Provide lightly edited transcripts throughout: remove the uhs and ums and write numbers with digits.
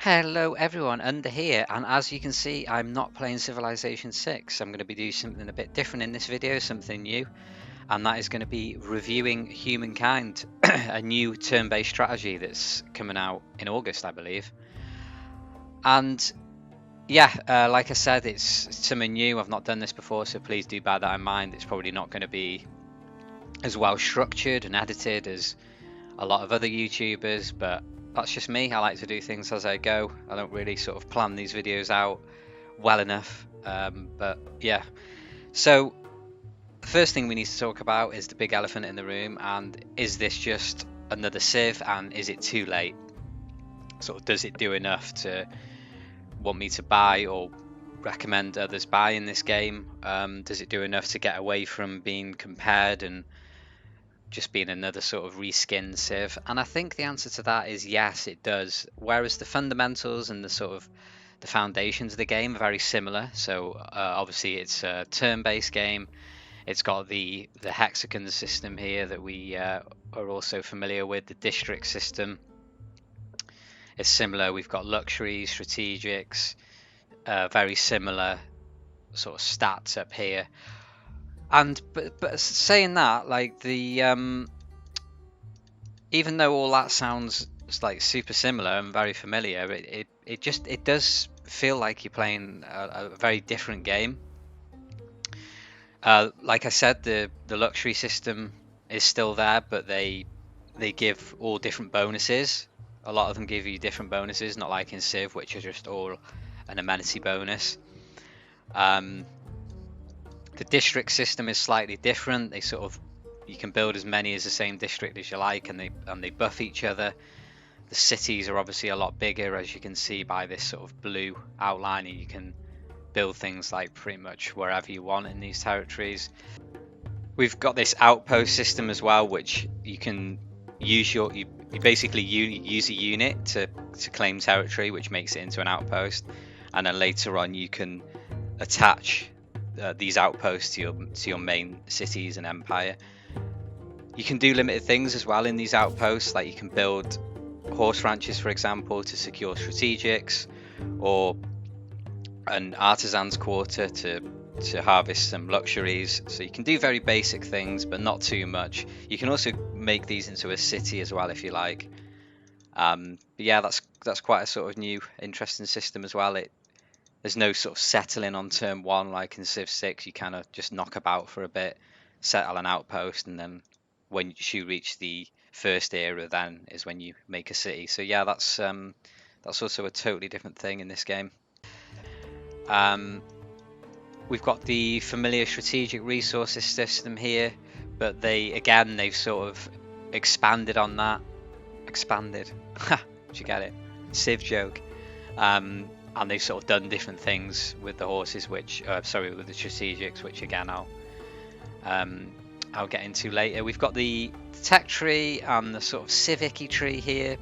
Hello everyone, Under here, and as you can see I'm not playing Civilization 6. I'm going to be doing something a bit different in this video, something new, and that is going to be reviewing Humankind, a new turn-based strategy that's coming out in August, I believe. And yeah, like I said, it's something new. I've not done this before, so please do bear that in mind. It's probably not going to be as well structured and edited as a lot of other YouTubers, but that's just me. I like to do things as I go. I don't really sort of plan these videos out well enough. But yeah, so the first thing we need to talk about is the big elephant in the room, and is this just another Civ, and is it too late? Sort of, does it do enough to want me to buy or recommend others buy in this game? Does it do enough to get away from being compared and just being another sort of reskin Civ? And I think the answer to that is yes, it does. Whereas the fundamentals and the sort of the foundations of the game are very similar. So obviously it's a turn-based game. It's got the hexagon system here that we are also familiar with. The district system is similar. We've got luxuries, strategics, very similar sort of stats up here. And but saying that, like the even though all that sounds like super similar and very familiar, it does feel like you're playing a very different game. Like I said, the luxury system is still there, but they give all different bonuses. A lot of them give you different bonuses, not like in Civ, which are just all an amenity bonus. Um, the district system is slightly different. They sort of you can build as many as the same district as you like, and they buff each other. The cities are obviously a lot bigger, as you can see by this sort of blue outline, and you can build things like pretty much wherever you want in these territories. We've got this outpost system as well, which you can use you basically use a unit to claim territory, which makes it into an outpost, and then later on you can attach these outposts to your main cities and empire. You can do limited things as well in these outposts, like you can build horse ranches, for example, to secure strategics, or an artisan's quarter to harvest some luxuries. So you can do very basic things, but not too much. You can also make these into a city as well if you like. But yeah, that's quite a sort of new, interesting system as well. There's no sort of settling on turn one like in Civ 6. You kind of just knock about for a bit, settle an outpost, and then when you reach the first era, then is when you make a city. So yeah, that's also a totally different thing in this game. We've got the familiar strategic resources system here, but they've sort of expanded on that. Expanded. Did you get it? Civ joke. And they've sort of done different things with the horses, with the strategics, which again I'll get into later. We've got the tech tree and the sort of civic-y tree here,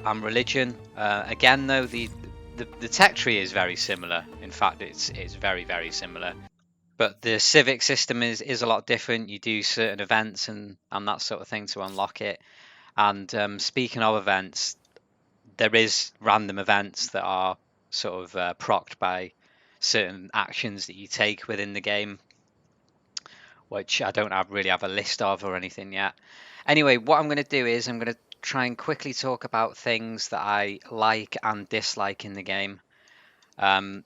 and religion. Again, though, the tech tree is very similar. In fact, it's very similar. But the civic system is a lot different. You do certain events and that sort of thing to unlock it. And speaking of events, there is random events that are sort of procced by certain actions that you take within the game, which I don't really have a list of or anything yet. Anyway, what I'm going to do is I'm going to try and quickly talk about things that I like and dislike in the game. Again,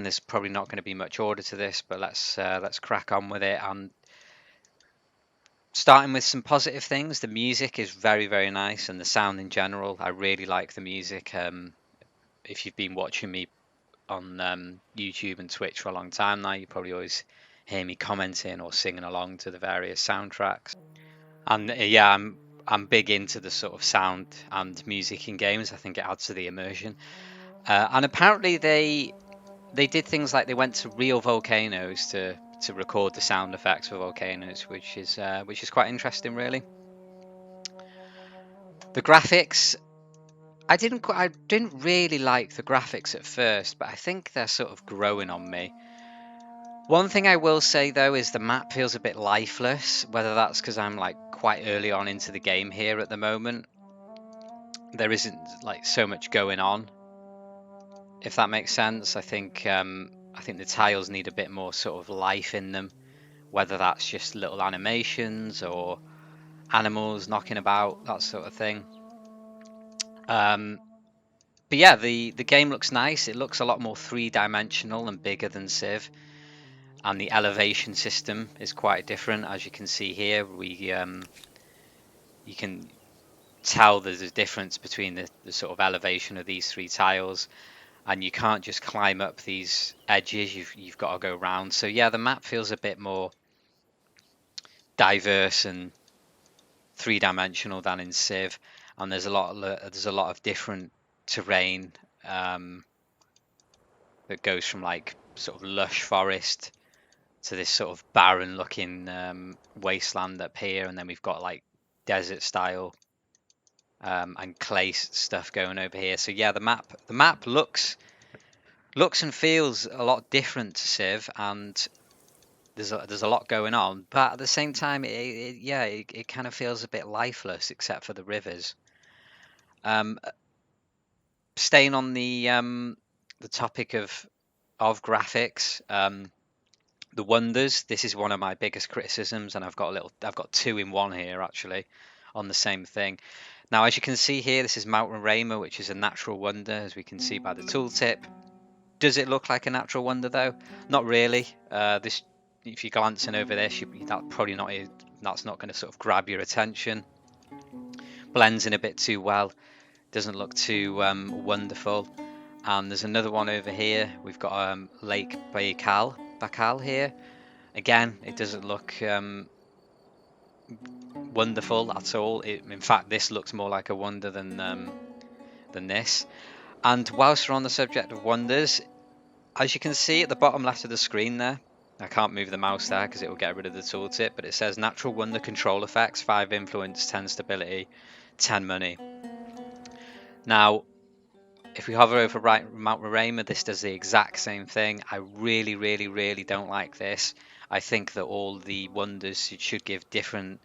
there's probably not going to be much order to this, but let's crack on with it. And starting with some positive things, the music is very nice, and the sound in general. I really like the music. If you've been watching me on YouTube and Twitch for a long time now, you probably always hear me commenting or singing along to the various soundtracks. And yeah, I'm big into the sort of sound and music in games. I think it adds to the immersion. And apparently they did things like they went to real volcanoes to record the sound effects for volcanoes, which is quite interesting, really. The graphics, I didn't really like the graphics at first, but I think they're sort of growing on me. One thing I will say though is the map feels a bit lifeless, whether that's because I'm like quite early on into the game here at the moment. there isn't like so much going on, if that makes sense. I think the tiles need a bit more sort of life in them, whether that's just little animations or animals knocking about, that sort of thing. But yeah, the game looks nice. It looks a lot more three-dimensional and bigger than Civ, and the elevation system is quite different. As you can see here, you can tell there's a difference between the sort of elevation of these three tiles, and you can't just climb up these edges. You've got to go round. So yeah, the map feels a bit more diverse and three-dimensional than in Civ, and there's a lot of different terrain that goes from like sort of lush forest to this sort of barren looking wasteland up here, and then we've got like desert style and clay stuff going over here. So yeah, the map looks and feels a lot different to Civ, and there's a lot going on, but at the same time it kind of feels a bit lifeless except for the rivers. Staying on the topic of graphics, the wonders. This is one of my biggest criticisms, and I've got two in one here actually on the same thing. Now, as you can see here, this is Mount Roraima, which is a natural wonder, as we can see by the tooltip. Does it look like a natural wonder though? Not really. This, if you're glancing over this, that's not going to sort of grab your attention. Blends in a bit too well. Doesn't look too wonderful. And there's another one over here. We've got Lake Baikal here. Again, it doesn't look wonderful at all. In fact, this looks more like a wonder than this. And whilst we're on the subject of wonders, as you can see at the bottom left of the screen there, I can't move the mouse there because it will get rid of the tooltip, but it says Natural Wonder Control Effects, 5 Influence, 10 Stability, 10 Money. Now, if we hover over Mount Roraima, this does the exact same thing. I really, really, really don't like this. I think that all the wonders should give different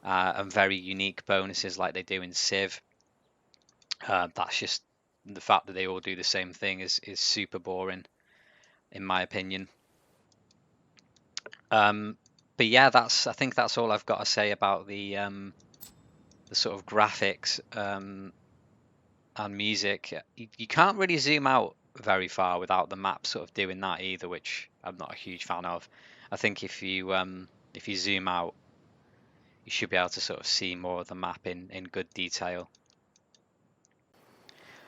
and very unique bonuses like they do in Civ. That's just the fact that they all do the same thing is super boring, in my opinion. But yeah, I think that's all I've got to say about the sort of graphics and music. You can't really zoom out very far without the map sort of doing that either, which I'm not a huge fan of. I think if you zoom out, you should be able to sort of see more of the map in good detail.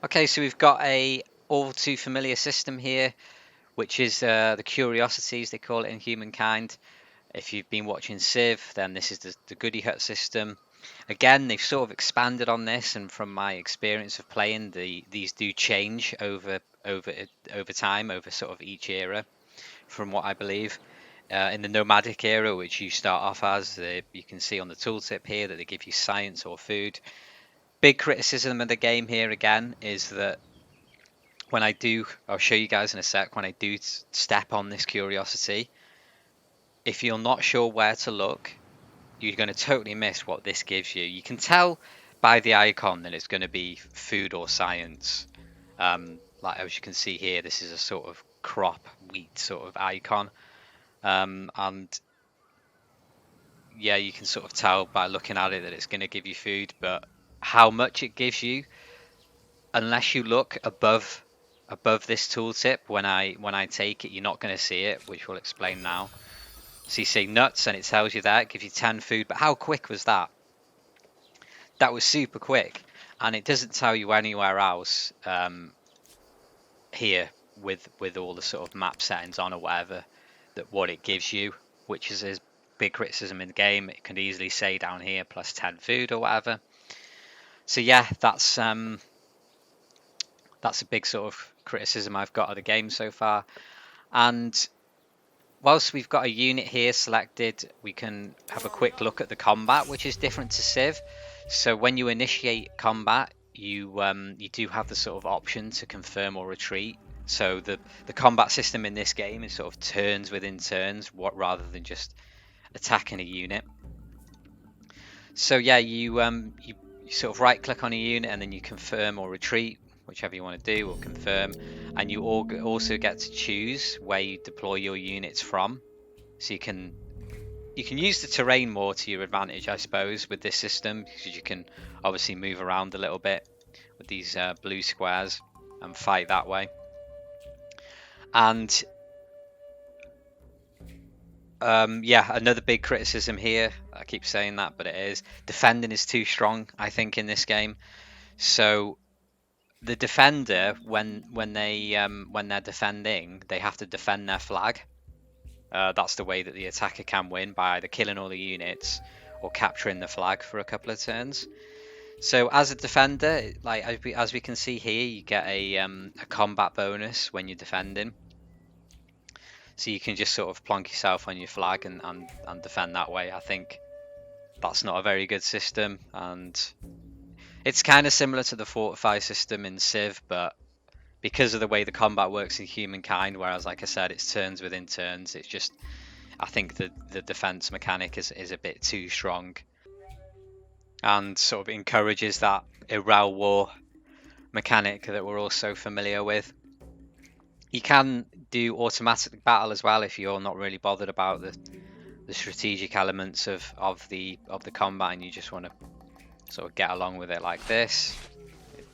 Okay, so we've got a all too familiar system here, which is the curiosities, they call it in Humankind. If you've been watching Civ, then this is the goody hut system. Again, they've sort of expanded on this, and from my experience of playing, these do change over time, over sort of each era, from what I believe. In the nomadic era, which you start off as, you can see on the tooltip here that they give you science or food. Big criticism of the game here again is that I'll show you guys in a sec, when I do step on this curiosity, if you're not sure where to look, you're going to totally miss what this gives you. You can tell by the icon that it's going to be food or science. Like as you can see here, this is a sort of crop wheat sort of icon. And yeah, you can sort of tell by looking at it that it's going to give you food, but how much it gives you, unless you look above this tooltip, when I take it, you're not going to see it, which we'll explain now. So you see nuts, and it tells you that, it gives you 10 food, but how quick was that? That was super quick, and it doesn't tell you anywhere else here with all the sort of map settings on or whatever, that what it gives you, which is a big criticism in the game. It can easily say down here plus 10 food or whatever. So yeah, that's a big sort of criticism I've got of the game so far. And whilst we've got a unit here selected, we can have a quick look at the combat, which is different to Civ. So when you initiate combat, you do have the sort of option to confirm or retreat. So the combat system in this game is sort of turns within turns, rather than just attacking a unit. So yeah, you sort of right click on a unit and then you confirm or retreat, whichever you want to do, or confirm. And you also get to choose where you deploy your units from. So you can use the terrain more to your advantage, I suppose, with this system, because you can obviously move around a little bit with these blue squares and fight that way. And yeah, another big criticism here, I keep saying that, but it is defending is too strong, I think, in this game. So the defender, when they're defending, they have to defend their flag. That's the way that the attacker can win, by either killing all the units or capturing the flag for a couple of turns. So as a defender, like as we can see here, you get a combat bonus when you're defending. So you can just sort of plonk yourself on your flag and defend that way. I think that's not a very good system, and it's kind of similar to the fortify system in Civ, but because of the way the combat works in Humankind, whereas like I said, it's turns within turns, it's just, I think the defense mechanic is a bit too strong and sort of encourages that Irrel war mechanic that we're all so familiar with. You can do automatic battle as well if you're not really bothered about the strategic elements of the combat and you just want to sort of get along with it like this. It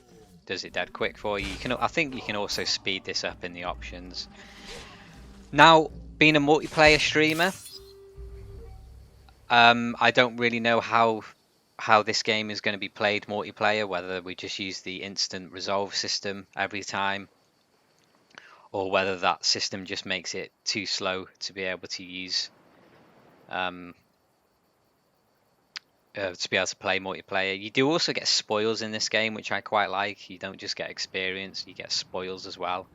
does it dead quick for you. I think you can also speed this up in the options. Now, being a multiplayer streamer, I don't really know how this game is going to be played multiplayer, whether we just use the instant resolve system every time, or whether that system just makes it too slow to be able to use to be able to play multiplayer. You do also get spoils in this game, which I quite like. You don't just get experience, you get spoils as well,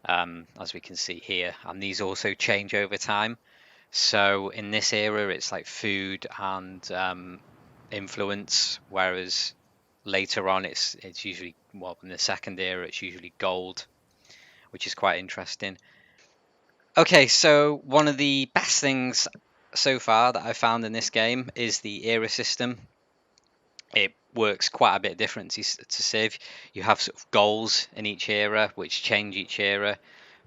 as we can see here, and these also change over time. So in this era it's like food and influence, whereas later on it's usually, well, in the second era it's usually gold, which is quite interesting. Okay, so one of the best things so far that I found in this game is the era system. It works quite a bit different to Civ. You have sort of goals in each era, which change each era.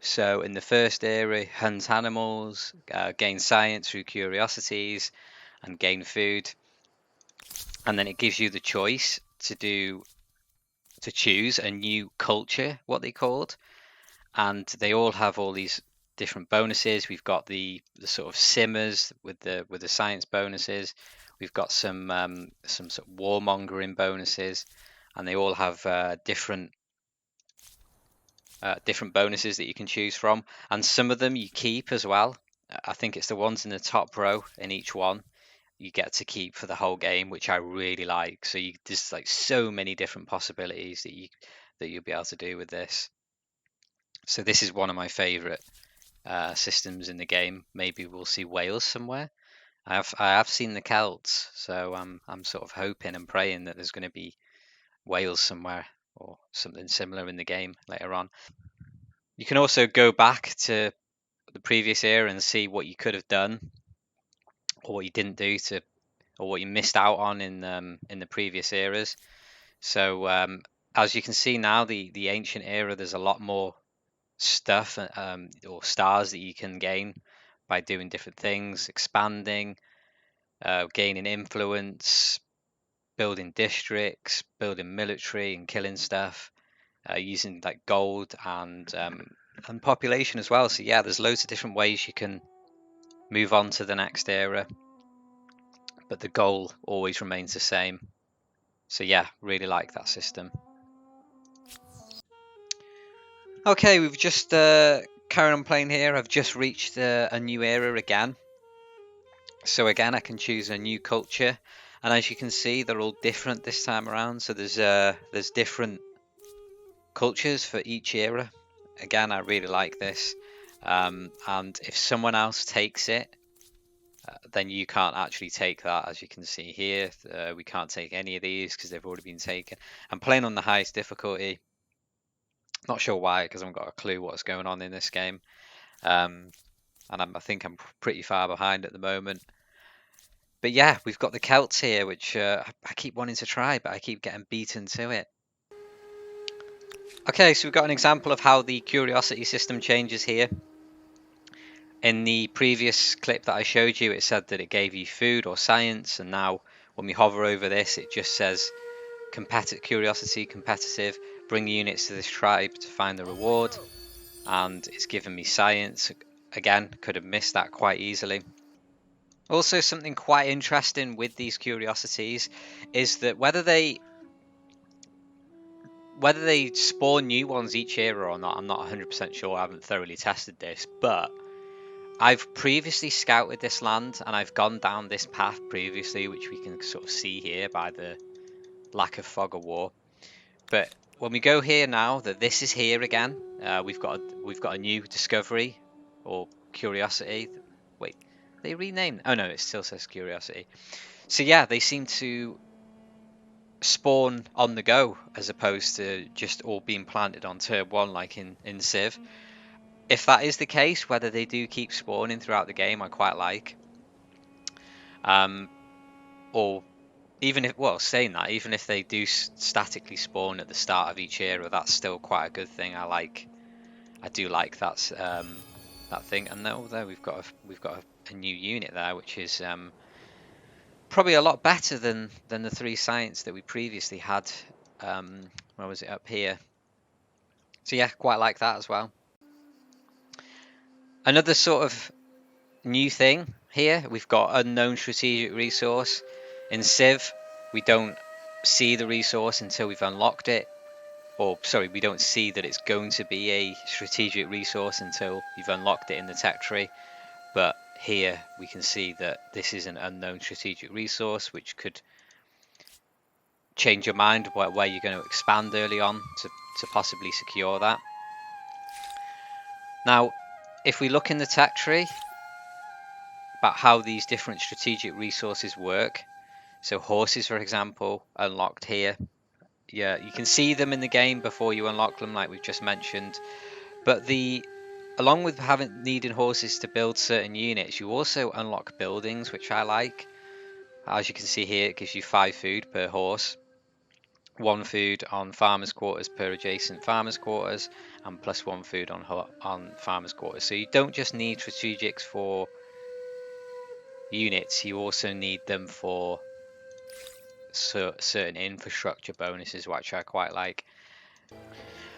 So in the first era, hunt animals, gain science through curiosities, and gain food. And then it gives you the choice to choose a new culture, what they called, and they all have all these different bonuses. We've got the sort of simmers with the science bonuses. We've got some sort of warmongering bonuses, and they all have different bonuses that you can choose from. And some of them you keep as well. I think it's the ones in the top row in each one you get to keep for the whole game, which I really like. So there's like so many different possibilities that you'll be able to do with this. So this is one of my favorite systems in the game. Maybe we'll see Wales somewhere. I have seen the Celts, so I'm sort of hoping and praying that there's going to be Wales somewhere or something similar in the game later on. You can also go back to the previous era and see what you could have done or what you didn't do or what you missed out on in the previous eras. So as you can see now, the ancient era, there's a lot more stuff or stars that you can gain by doing different things, expanding, gaining influence, building districts, building military, and killing stuff, using like gold and population as well. So yeah, there's loads of different ways you can move on to the next era, but the goal always remains the same. So yeah, really like that system. Okay, we've just carried on playing here. I've just reached a new era again. So again, I can choose a new culture, and as you can see, they're all different this time around. So there's different cultures for each era. Again, I really like this. And if someone else takes it, then you can't actually take that. As you can see here, we can't take any of these because they've already been taken. I'm playing on the highest difficulty. Not sure why, because I haven't got a clue what's going on in this game. And I think I'm pretty far behind at the moment. But yeah, we've got the Celts here, which I keep wanting to try, but I keep getting beaten to it. Okay, so we've got an example of how the curiosity system changes here. In the previous clip that I showed you, it said that it gave you food or science, and now when we hover over this, it just says curiosity, competitive, bring units to this tribe to find the reward, and it's given me science. Again, could have missed that quite easily. Also, something quite interesting with these curiosities is that whether they spawn new ones each era or not, I'm not 100% sure. I haven't thoroughly tested this, but I've previously scouted this land and I've gone down this path previously, which we can sort of see here by the lack of fog of war. But when we go here now, that this is here again, we've got a new discovery or curiosity. Wait, they renamed? Oh no, it still says curiosity. So yeah, they seem to spawn on the go as opposed to just all being planted on turn 1 like in Civ. If that is the case, whether they do keep spawning throughout the game, I quite like. Or even if, well, saying that, even if they do statically spawn at the start of each era, that's still quite a good thing. I do like that thing. And there we've got a new unit there, which is probably a lot better than the 3 science that we previously had. Where was it, up here? So yeah, quite like that as well. Another sort of new thing here, we've got unknown strategic resource. In Civ, we don't see the resource until we've unlocked it. Or sorry, we don't see that it's going to be a strategic resource until you've unlocked it in the tech tree. But here we can see that this is an unknown strategic resource, which could change your mind where you're going to expand early on to possibly secure that. Now, if we look in the tech tree about how these different strategic resources work, so horses, for example, unlocked here. Yeah, you can see them in the game before you unlock them, like we've just mentioned. But along with needing horses to build certain units, you also unlock buildings, which I like. As you can see here, it gives you 5 food per horse, 1 food on farmers' quarters per adjacent farmers' quarters, and plus 1 food on farmers' quarters. So you don't just need strategics for units, you also need them for certain infrastructure bonuses, which I quite like.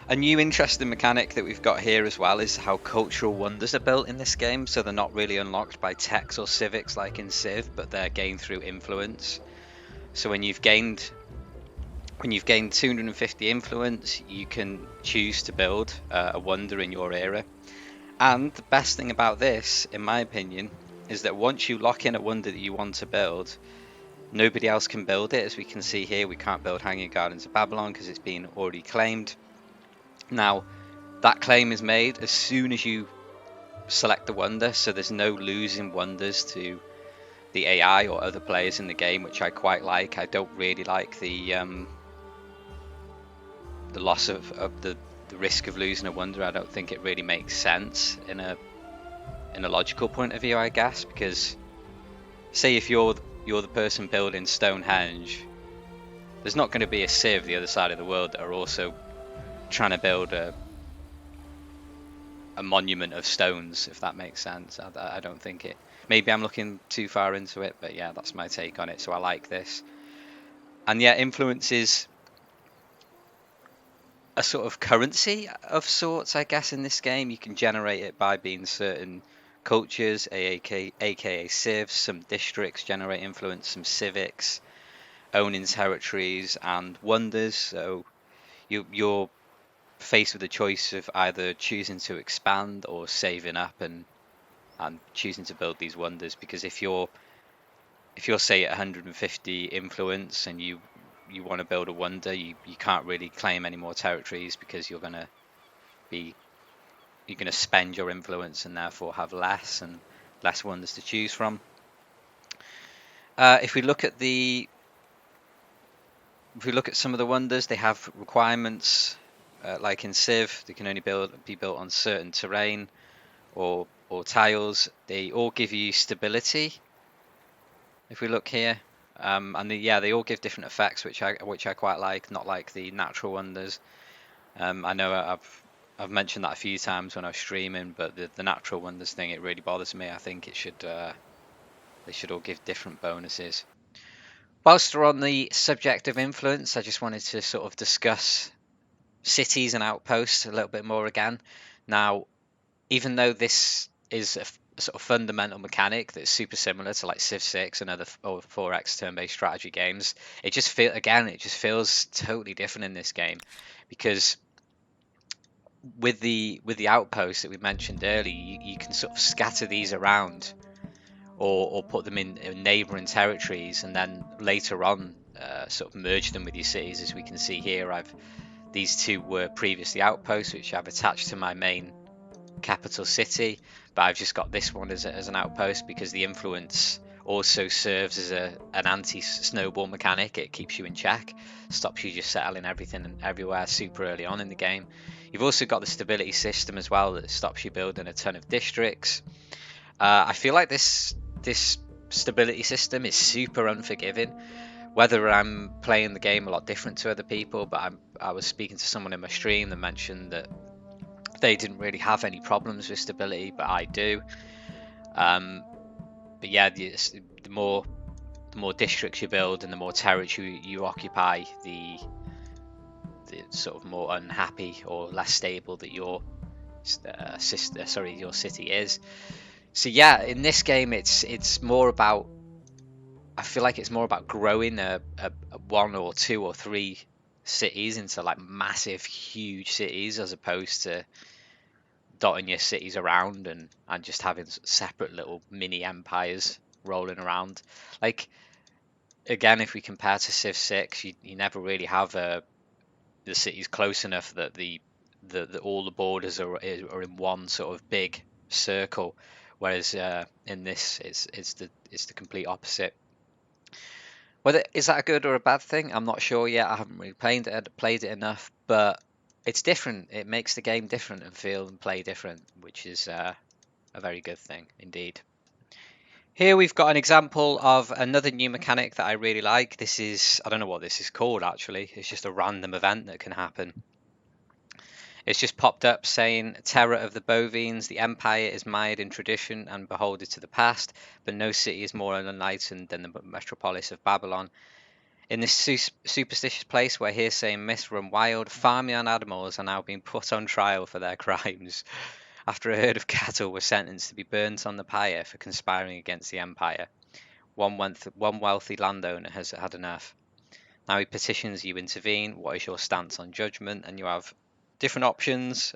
A new interesting mechanic that we've got here as well is how cultural wonders are built in this game. So they're not really unlocked by techs or civics like in Civ, but they're gained through influence. So when you've gained 250 influence, you can choose to build a wonder in your era. And the best thing about this, in my opinion, is that once you lock in a wonder that you want to build, nobody else can build it. As we can see here, we can't build Hanging Gardens of Babylon because it's been already claimed. Now, that claim is made as soon as you select the wonder, so there's no losing wonders to the AI or other players in the game, which I quite like. I don't really like the loss of the risk of losing a wonder. I don't think it really makes sense in a logical point of view, I guess, because say if you're the person building Stonehenge, there's not going to be a Civ the other side of the world that are also trying to build a monument of stones, if that makes sense. I don't think it. Maybe I'm looking too far into it, but yeah, that's my take on it. So I like this. And yeah, influence is a sort of currency of sorts, I guess, in this game. You can generate it by being certain cultures, aka civs. Some districts generate influence, some civics, owning territories, and wonders. So you're faced with a choice of either choosing to expand or saving up and choosing to build these wonders. Because if you're say at 150 influence and you want to build a wonder, you can't really claim any more territories because you're going to spend your influence and therefore have less wonders to choose from. If we look at some of the wonders, they have requirements. Like in Civ, they can only be built on certain terrain or tiles. They all give you stability, if we look here, and yeah, they all give different effects, which I quite like, not like the natural wonders. I know I've mentioned that a few times when I was streaming, but the natural wonders thing, it really bothers me. I think it should they should all give different bonuses. Whilst we're on the subject of influence, I just wanted to sort of discuss cities and outposts a little bit more again. Now, even though this is a sort of fundamental mechanic that's super similar to like Civ 6 and other or 4X turn-based strategy games, it just feels totally different in this game, because with the outposts that we mentioned earlier, you can sort of scatter these around, or put them in neighboring territories, and then later on sort of merge them with your cities. As we can see here, these two were previously outposts, which I've attached to my main capital city, but I've just got this one as an outpost because the influence also serves as an anti-snowball mechanic. It keeps you in check, stops you just settling everything and everywhere super early on in the game. You've also got the stability system as well that stops you building a ton of districts. I feel like this stability system is super unforgiving. Whether I'm playing the game a lot different to other people, but I was speaking to someone in my stream that mentioned that they didn't really have any problems with stability, but I do. But yeah, the more districts you build and the more territory you occupy, the sort of more unhappy or less stable that your your city is. So yeah, in this game, it's more about. I feel like it's more about growing a one or two or three cities into like massive, huge cities, as opposed to dotting your cities around and just having separate little mini empires rolling around. Like, again, if we compare to Civ 6, you never really have the cities close enough that the all the borders are in one sort of big circle, whereas in this it's the complete opposite. Whether is that a good or a bad thing, I'm not sure yet. I haven't really played it enough, but it's different. It makes the game different and feel and play different, which is a very good thing indeed. Here we've got an example of another new mechanic that I really like. This is, I don't know what this is called actually. It's just a random event that can happen. It's just popped up saying, Terror of the Bovines, the empire is mired in tradition and beholden to the past, but no city is more unenlightened than the metropolis of Babylon. In this superstitious place where hearsay and myths run wild, farmyard animals are now being put on trial for their crimes, after a herd of cattle were sentenced to be burnt on the pyre for conspiring against the empire. One wealthy landowner has had enough. Now he petitions you intervene. What is your stance on judgment? And you have different options.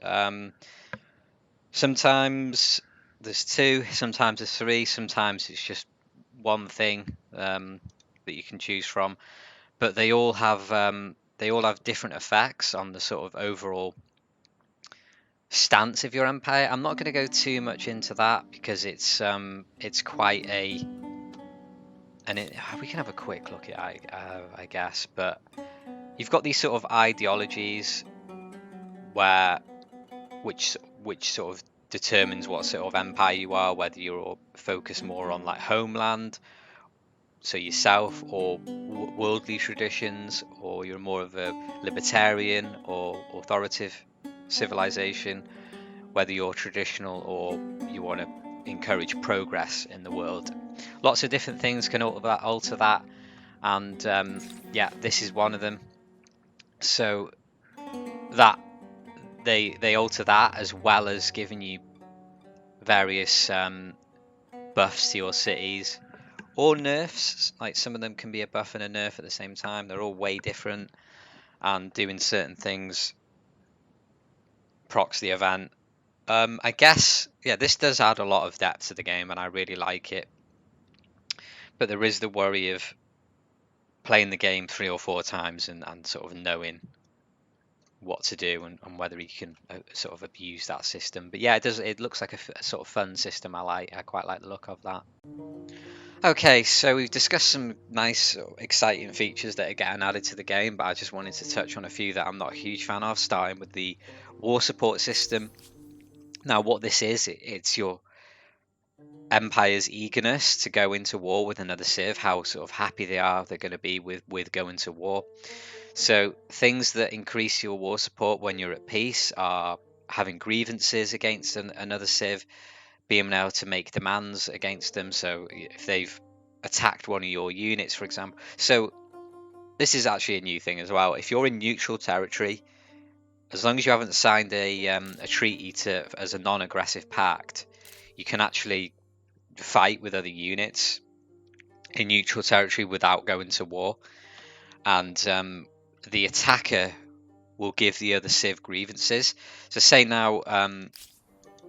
Sometimes there's two, sometimes there's three, sometimes it's just one thing that you can choose from. But they all have different effects on the sort of overall stance of your empire. I'm not going to go too much into that because it's quite a we can have a quick look at it, I guess. But you've got these sort of ideologies where which sort of determines what sort of empire you are, whether you're focused more on like homeland, so yourself, or worldly traditions, or you're more of a libertarian or authoritative civilization, whether you're traditional or you want to encourage progress in the world. Lots of different things can alter that, and yeah, this is one of them. So that they alter that, as well as giving you various buffs to your cities, or nerfs. Like, some of them can be a buff and a nerf at the same time. They're all way different, and doing certain things procs the event. I guess, yeah, this does add a lot of depth to the game, and I really like it. But there is the worry of playing the game 3 or 4 times and sort of knowing what to do, and whether you can sort of abuse that system. But yeah, it looks like a sort of fun system. I quite like the look of that. Okay, so we've discussed some nice, exciting features that are getting added to the game, but I just wanted to touch on a few that I'm not a huge fan of, starting with the war support system. Now, what this is, it's your Empire's eagerness to go into war with another Civ, how sort of happy they're going to be with going to war. So things that increase your war support when you're at peace are having grievances against another Civ, being able to make demands against them. So if they've attacked one of your units, for example. So this is actually a new thing as well. If you're in neutral territory, as long as you haven't signed a treaty as a non-aggressive pact, you can actually fight with other units in neutral territory without going to war. And the attacker will give the other Civ grievances. So say now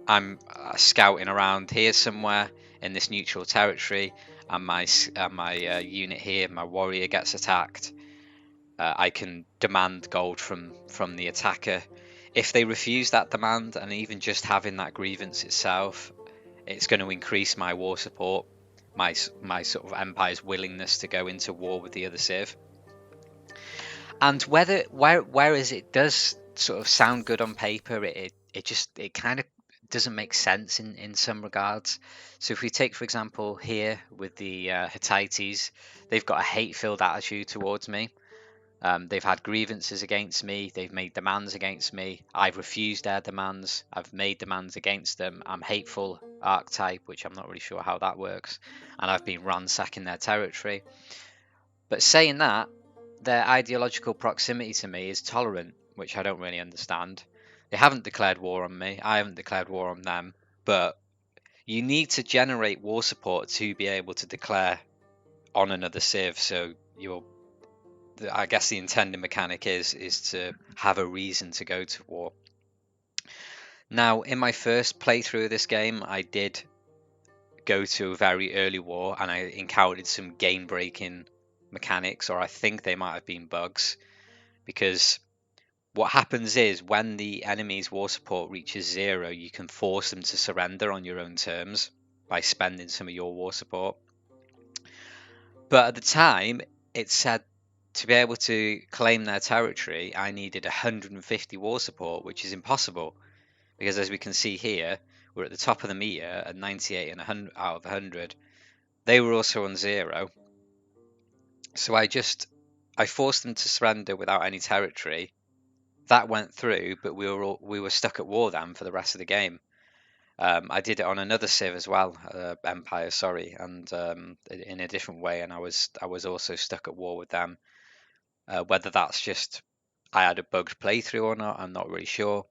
I'm scouting around here somewhere in this neutral territory, and my unit here, my warrior, gets attacked. I can demand gold from the attacker. If they refuse that demand, and even just having that grievance itself, it's going to increase my war support, my sort of empire's willingness to go into war with the other Civ. And whereas it does sort of sound good on paper, it kind of doesn't make sense in some regards. So if we take, for example, here with the Hittites, they've got a hate-filled attitude towards me. They've had grievances against me. They've made demands against me. I've refused their demands. I've made demands against them. I'm hateful archetype, which I'm not really sure how that works. And I've been ransacking their territory. But saying that, their ideological proximity to me is tolerant, which I don't really understand. They haven't declared war on me. I haven't declared war on them. But you need to generate war support to be able to declare on another Civ. So I guess the intended mechanic is to have a reason to go to war. Now, in my first playthrough of this game, I did go to a very early war, and I encountered some game-breaking mechanics, or I think they might have been bugs, because what happens is when the enemy's war support reaches 0, you can force them to surrender on your own terms by spending some of your war support. But at the time, it said to be able to claim their territory, I needed 150 war support, which is impossible, because as we can see here, we're at the top of the meter at 98 and 100 out of 100. They were also on 0. So I forced them to surrender without any territory. That went through, but we were stuck at war then for the rest of the game. I did it on another Civ as well, Empire, sorry, and in a different way, and I was also stuck at war with them. Whether that's just I had a bugged playthrough or not, I'm not really sure.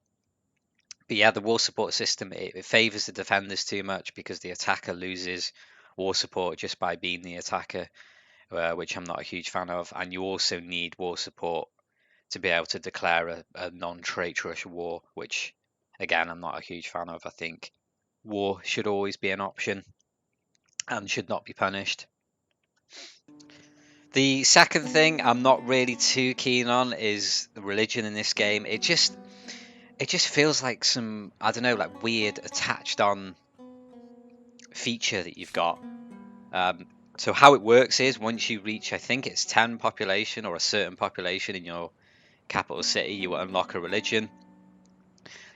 But yeah, the war support system, it favors the defenders too much because the attacker loses war support just by being the attacker, which I'm not a huge fan of. And you also need war support to be able to declare a non-traitorous war, which again I'm not a huge fan of. I think war should always be an option and should not be punished. The second thing I'm not really too keen on is the religion in this game. It just feels like some, I don't know, like weird attached on feature that you've got. So how it works is once you reach, I think it's 10 population or a certain population in your capital city, you will unlock a religion.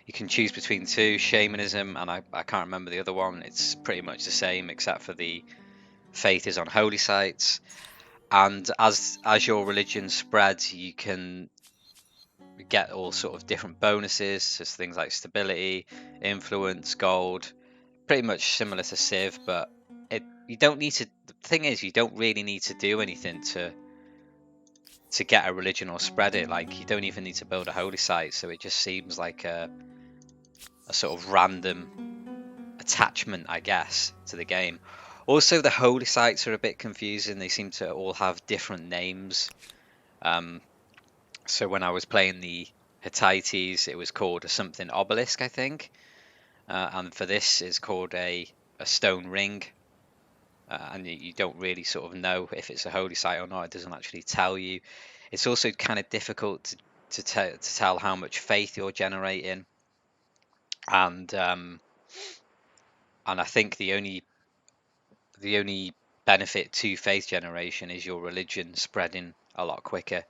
You can choose between two, shamanism, and I can't remember the other one. It's pretty much the same except for the faith is on holy sites. And as your religion spreads, you can get all sort of different bonuses, just things like stability, influence, gold, pretty much similar to Civ, but you don't need to. The thing is, you don't really need to do anything to get a religion or spread it. Like you don't even need to build a holy site, so it just seems like a sort of random attachment, I guess, to the game. Also, the holy sites are a bit confusing. They seem to all have different names. So when I was playing the Hittites, it was called a something obelisk, I think. And for this, it's called a stone ring. And you don't really sort of know if it's a holy site or not. It doesn't actually tell you. It's also kind of difficult to tell how much faith you're generating. And I think the only benefit to faith generation is your religion spreading a lot quicker.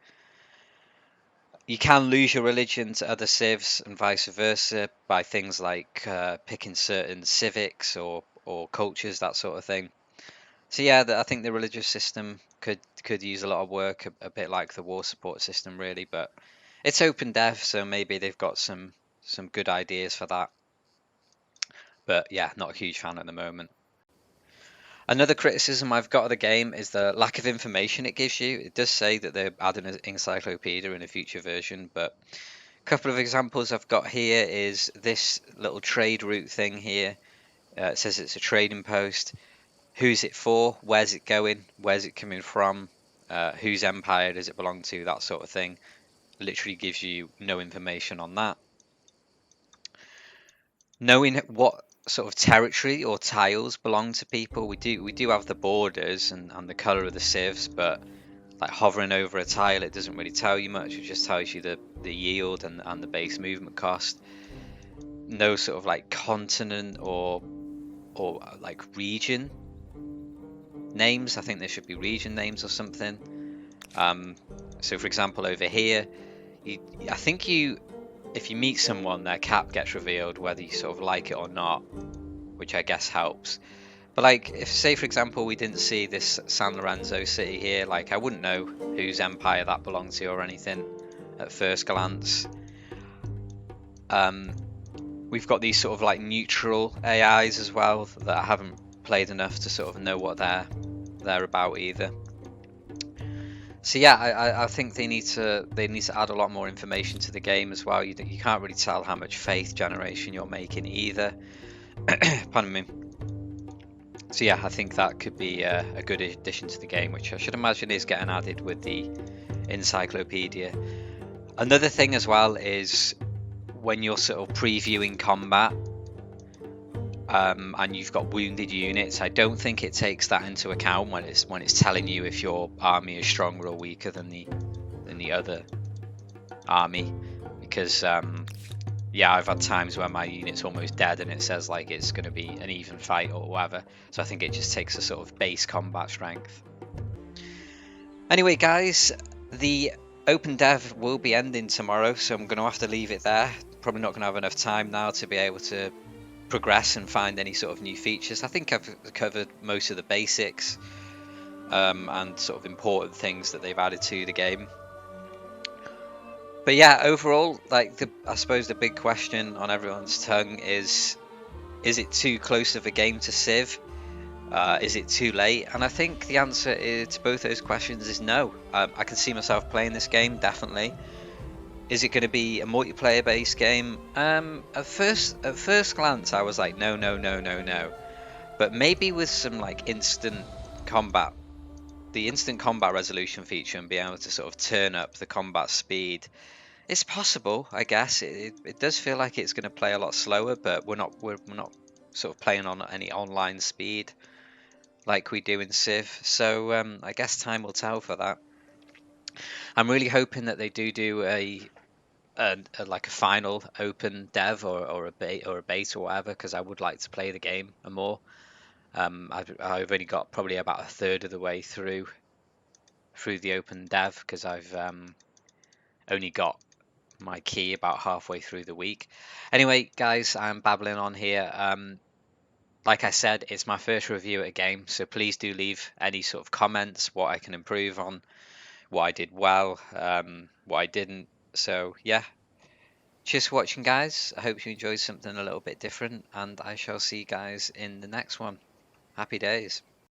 You can lose your religion to other civs and vice versa by things like picking certain civics or or cultures, that sort of thing. So yeah, I think the religious system could use a lot of work, a bit like the war support system, really. But it's open dev, so maybe they've got some good ideas for that. But yeah, not a huge fan at the moment. Another criticism I've got of the game is the lack of information it gives you. It does say that they're adding an encyclopedia in a future version, but a couple of examples I've got here is this little trade route thing here. It says it's a trading post. Who's it for? Where's it going? Where's it coming from? Whose empire does it belong to? That sort of thing. Literally gives you no information on that. Knowing what sort of territory or tiles belong to people, we do have the borders and the color of the civs, but like hovering over a tile, it doesn't really tell you much. It just tells you the yield and the base movement cost. No sort of like continent or like region names. I think there should be region names or something. So for example, over here, I think if you meet someone, their cap gets revealed, whether you sort of like it or not, which I guess helps. But like, if say for example we didn't see this San Lorenzo city here, like I wouldn't know whose empire that belonged to or anything at first glance. We've got these sort of like neutral AIs as well that I haven't played enough to sort of know what they're about either. So yeah, I think they need to add a lot more information to the game as well. You can't really tell how much faith generation you're making either. Pardon me. So yeah, I think that could be a good addition to the game, which I should imagine is getting added with the encyclopedia. Another thing as well is when you're sort of previewing combat, and you've got wounded units, I don't think it takes that into account when it's telling you if your army is stronger or weaker than the other army, because yeah, I've had times where my unit's almost dead and it says like it's going to be an even fight or whatever. So I think it just takes a sort of base combat strength. Anyway, guys, the open dev will be ending tomorrow, so I'm going to have to leave it there. Probably not going to have enough time now to be able to progress and find any sort of new features. I think I've covered most of the basics and sort of important things that they've added to the game. But yeah, overall, like I suppose the big question on everyone's tongue is it too close of a game to Civ? Is it too late? And I think the answer to both those questions is no. I can see myself playing this game, definitely. Is it going to be a multiplayer based game? At first glance, I was like, no, no, no, no, no. But maybe with some like instant combat, the instant combat resolution feature, and being able to sort of turn up the combat speed, it's possible. I guess it does feel like it's going to play a lot slower, but we're not sort of playing on any online speed like we do in Civ. So I guess time will tell for that. I'm really hoping that they do a like a final open dev or a beta or whatever, because I would like to play the game more. I've only got probably about a third of the way through the open dev, because I've only got my key about halfway through the week. Anyway, guys, I'm babbling on here. Like I said, it's my first review at a game, so please do leave any sort of comments, what I can improve on, what I did well, what I didn't. So yeah, cheers for watching, guys. I hope you enjoyed something a little bit different, and I shall see you guys in the next one. Happy days.